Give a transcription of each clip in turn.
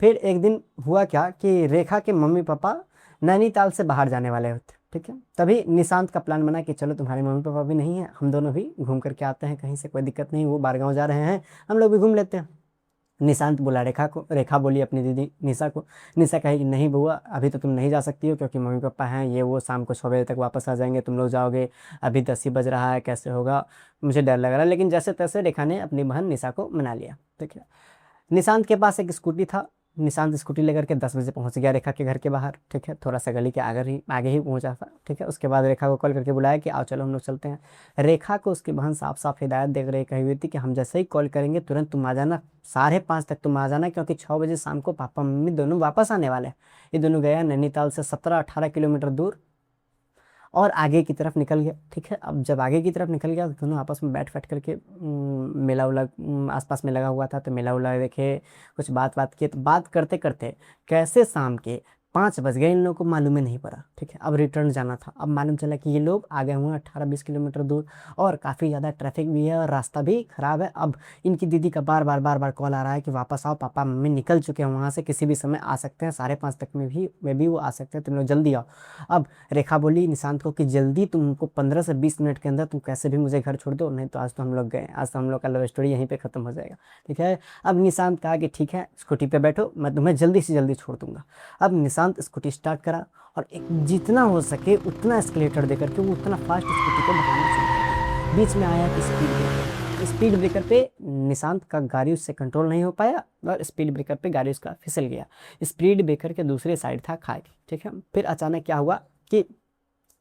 फिर एक दिन हुआ क्या कि रेखा के मम्मी पापा नैनीताल से बाहर जाने वाले होते, ठीक है। तभी निशांत का प्लान बना कि चलो तुम्हारे मम्मी पापा भी नहीं है, हम दोनों भी घूम करके आते हैं कहीं से, कोई दिक्कत नहीं, वो बारगांव जा रहे हैं, हम लोग भी घूम लेते हैं। निशांत बोला रेखा को, रेखा बोली अपनी दीदी निशा को। निशा कही कि नहीं बुआ, अभी तो तुम नहीं जा सकती हो क्योंकि मम्मी पापा हैं, ये वो शाम को 6 बजे तक वापस आ जाएंगे, तुम लोग जाओगे, अभी 10 ही बज रहा है, कैसे होगा, मुझे डर लग रहा है। लेकिन जैसे तैसे रेखा ने अपनी बहन निशा को मना लिया, ठीक है। निशांत के पास एक स्कूटी था। निशांत स्कूटी लेकर के 10 बजे पहुंच गया रेखा के घर के बाहर, ठीक है, थोड़ा सा गली के आगे ही पहुंचा था, ठीक है। उसके बाद रेखा को कॉल करके बुलाया कि आओ चलो हम लोग चलते हैं। रेखा को उसकी बहन साफ साफ हिदायत दे रही कही हुई थी कि हम जैसे ही कॉल करेंगे तुरंत तुम आ जाना, 5:30 तक तुम आ जाना, क्योंकि 6 बजे शाम को पापा मम्मी दोनों वापस आने वाले हैं। ये दोनों गया नैनीताल से 17-18 किलोमीटर दूर और आगे की तरफ निकल गया, ठीक है। अब जब आगे की तरफ निकल गया तो दोनों आपस में बैठ करके मेला उला आसपास में लगा हुआ था, तो मेला उला देखे, कुछ बात किए, तो बात करते करते कैसे शाम के 5 बज गए, इन लोगों को मालूम ही नहीं पड़ा, ठीक है। अब रिटर्न जाना था, अब मालूम चला कि ये लोग आ गए हुए हैं 18-20 किलोमीटर दूर, और काफ़ी ज़्यादा ट्रैफिक भी है और रास्ता भी खराब है। अब इनकी दीदी का बार बार कॉल आ रहा है कि वापस आओ, पापा मम्मी निकल चुके हैं वहाँ से, किसी भी समय आ सकते हैं, 5:30 तक में भी वो आ सकते हैं, तुम लोग जल्दी आओ। अब रेखा बोली निशांत को कि जल्दी तुमको 15 से 20 मिनट के अंदर तुम कैसे भी मुझे घर छोड़ दो, नहीं तो आज तो हम लोग गए, आज तो हम लोग का लव स्टोरी यहीं पे ख़त्म हो जाएगा, ठीक है। अब निशांत कहा कि ठीक है स्कूटी पे बैठो, मैं तुम्हें जल्दी से जल्दी छोड़ दूंगा। अब निशांत स्कूटी स्टार्ट करा और एक जितना हो सके उतना एस्केलेटर दे करके वो उतना फास्ट स्कूटी को भगाना शुरू कर दिया। बीच में आया कि स्पीड ब्रेकर पे निशांत का गाड़ी उससे कंट्रोल नहीं हो पाया और स्पीड ब्रेकर पे गाड़ी उसका फिसल गया। स्पीड ब्रेकर के दूसरे साइड था खाई, ठीक है। फिर अचानक क्या हुआ कि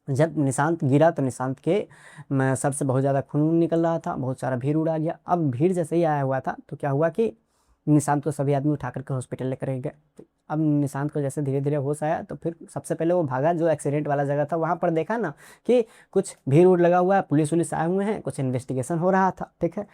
जब निशांत गिरा तो निशांत के सर से बहुत ज़्यादा खून निकल रहा था, बहुत सारा भीड़ उड़ा गया। अब भीड़ जैसे ही आया हुआ था तो क्या हुआ कि निशांत को सभी आदमी उठा करके हॉस्पिटल लेकर गए। अब निशांत को जैसे धीरे धीरे होश आया तो फिर सबसे पहले वो भागा जो एक्सीडेंट वाला जगह था, वहाँ पर देखा ना कि कुछ भीड़ उड़ लगा हुआ है, पुलिस आए हुए हैं, कुछ इन्वेस्टिगेशन हो रहा था, ठीक है।